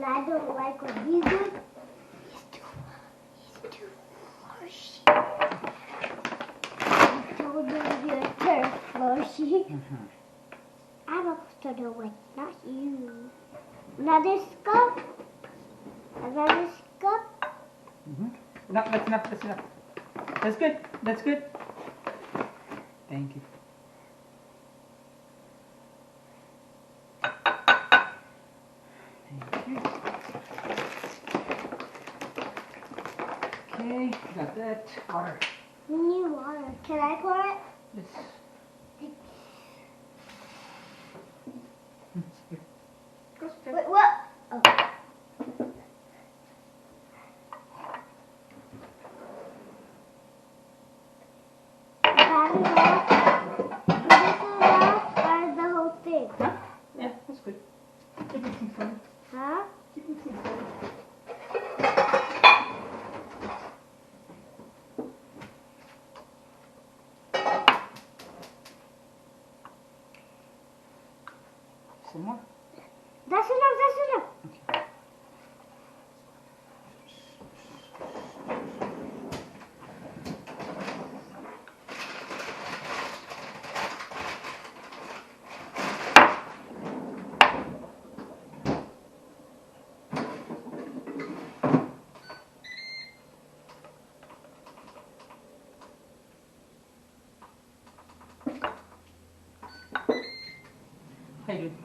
and I don't like what he's doing. He's too flashy. I told him you're too flashy. I'm supposed to know it, not you. Another scoop. Another scoop. No, that's enough. That's enough. That's good. That's good. Thank you. Thank you. Okay, got that. Water. We need water. Can I pour it? Yes. Wait, what? Oh. The whole thing. Huh? Yeah, that's good. Keep mixing for me. Huh? Keep mixing for me. Some more? That's enough, that's enough. Okay. How you doing?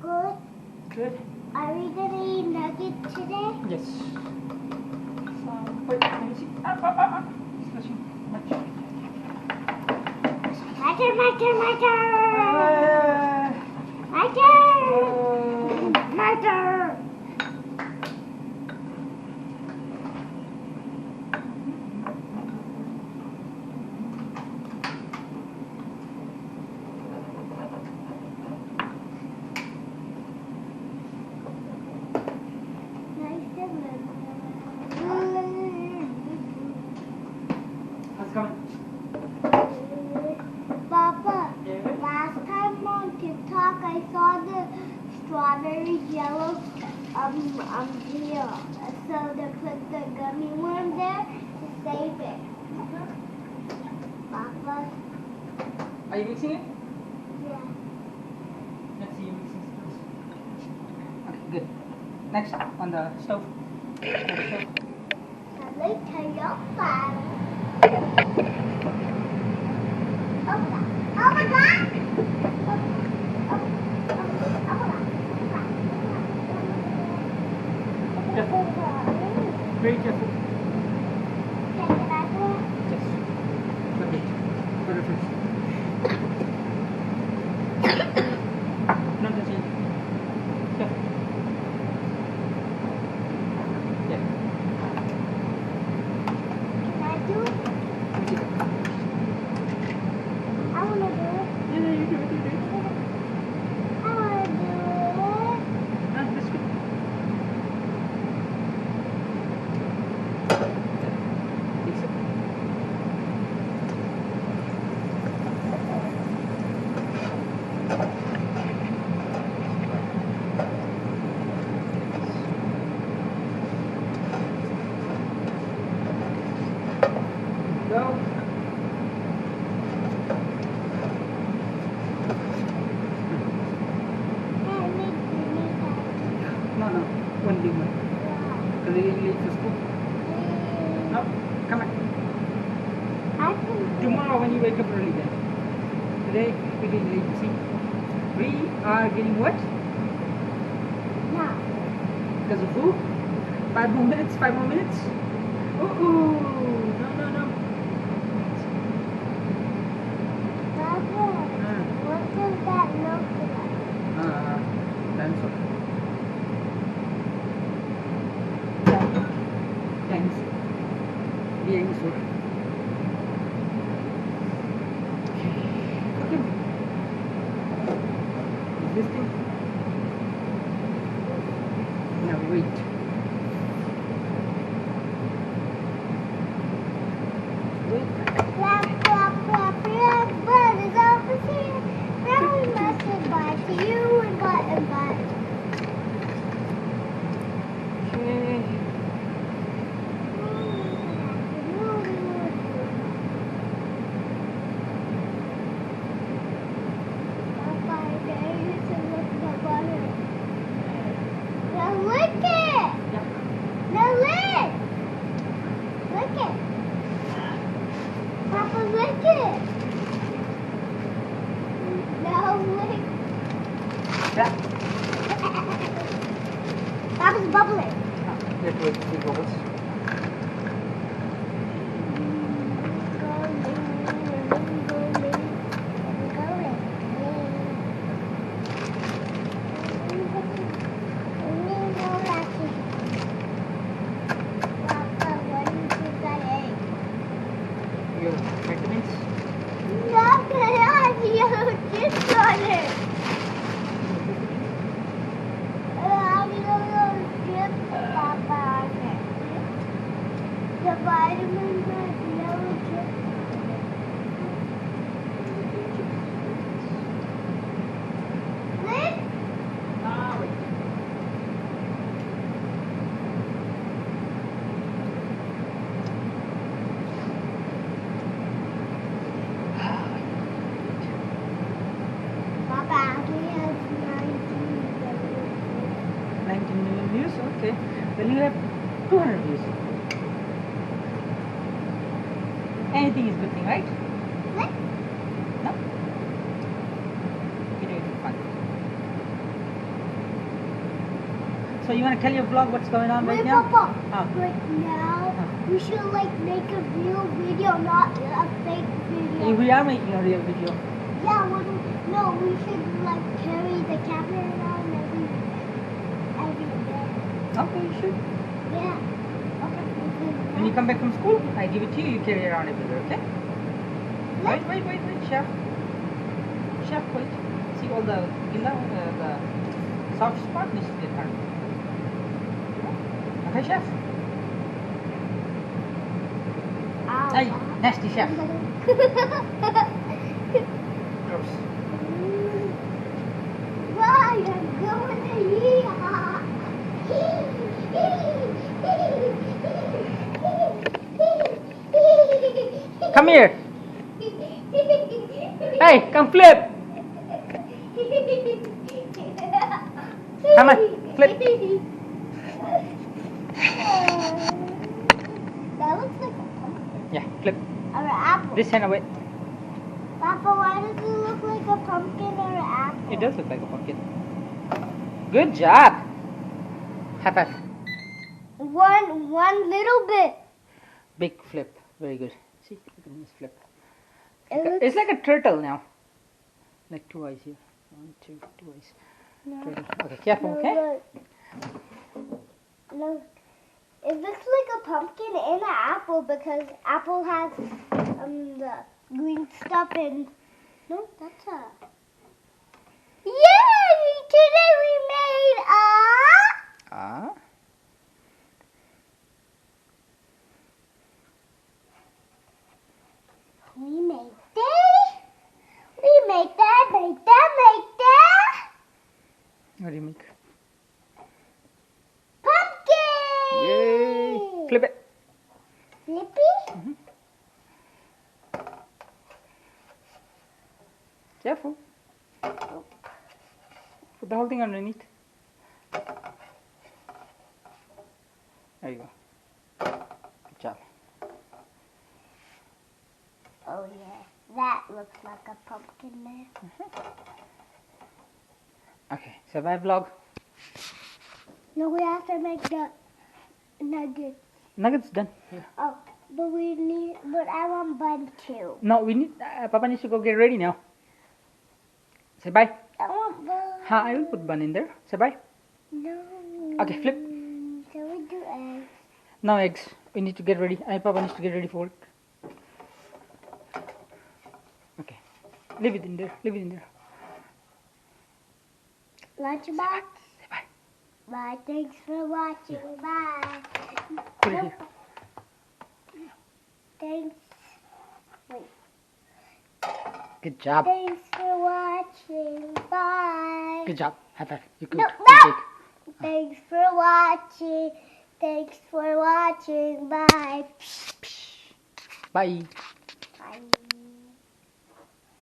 Good. Good? Are we gonna eat nuggets today? Yes. Wait, let me see. Splashing. Much. My turn, my turn, my turn! My turn! My turn! How's it going? Papa, Yeah. last time on TikTok I saw the strawberry yellow here. So they put the gummy worm there to save it. Papa? Are you mixing it? Yeah. Let's see you mixing it. Okay, good. Next, on the stove. On the stove. I'd like to your fire. Oh my god! Careful. Very careful. Can I do it? Yes. Perfect. Put it first. No, that's it. Careful. Yeah. Can I do it? That's it. I wanna do it. Yeah, you do it, you do it. I wanna do it. Ah, that's good. Mix it. Go. No, no. One big one. Because you're late for school. No, come back. I can Tomorrow when you wake up early then. Today we're getting late, you see. We are getting what? now. Because of who? 5 more minutes, 5 more minutes? Ooh, no, no, no. Papa, what does that look like? Dinosaur. Dinosaur. Dinosaur. Okay. Is this thing? Now wait. Wait. Clap, clap, clap, your butt is over here. Now we must invite you, invite. lick it. No, lick. Yeah. That was bubbling. Let's wait for the bubbles. Your vitamins? The vitamins are yellow chips. Lick? Ah, wait. Papa, he has 19 million views, okay. Well, you have 200 views. Anything is good thing, right? Lick? No? Video is fun. So you want to tell your vlog what's going on right Wait, now? Papa. Ah. Right now, Ah. we should like make a real video, not a fake video. We are making a real video. Yeah, no, we should like carry the camera around every day. Okay, you should. Yeah. Okay. When you come back from school, I give it to you, you carry it around everywhere, okay? Wait, chef. Chef, wait. See all the soft spot needs to get hard. Okay, chef. Ow. Hey, nasty chef. Gross. Why I'm going to Come here. Hey, come flip. Come on, flip. That looks like a pumpkin. Yeah, flip. Or an apple. This hand away. Papa, why does it look like a pumpkin or an apple? It does look like a pumpkin. Good job. High five. One little bit. Big flip. Very good. See, look at this flip. It It's like a turtle now. Like two eyes here. One, two eyes. No. Turtle. Okay, careful, okay? No. It looks like a pumpkin and an apple because apple has the green stuff and no, that's a. Yay! Today we made a. Ah. We made that. We made that. What do you make? Pumpkin! Yay! Flip it. Flippy? Mhm. Careful. Put the whole thing underneath. There you go. Good job. Oh yeah, that looks like a pumpkin there. Okay, survive vlog. No, we have to make the nuggets. Nuggets done. Here. Oh, but I want bun too. No, we need. Papa needs to go get ready now. Say bye. I want bun. I will put bun in there. Say bye. No. Okay, flip. Can we do eggs? No eggs. We need to get ready. Papa needs to get ready for work. Okay. Leave it in there. Leave it in there. Lunchbox? Say bye. Bye. Thanks for watching. Bye. Put it here. Thanks. Wait. Good job. Thanks for watching. Bye. Good job. High five. You cooked. No, Good no. cake. Thanks for watching. Thanks for watching. Bye. Bye. Bye.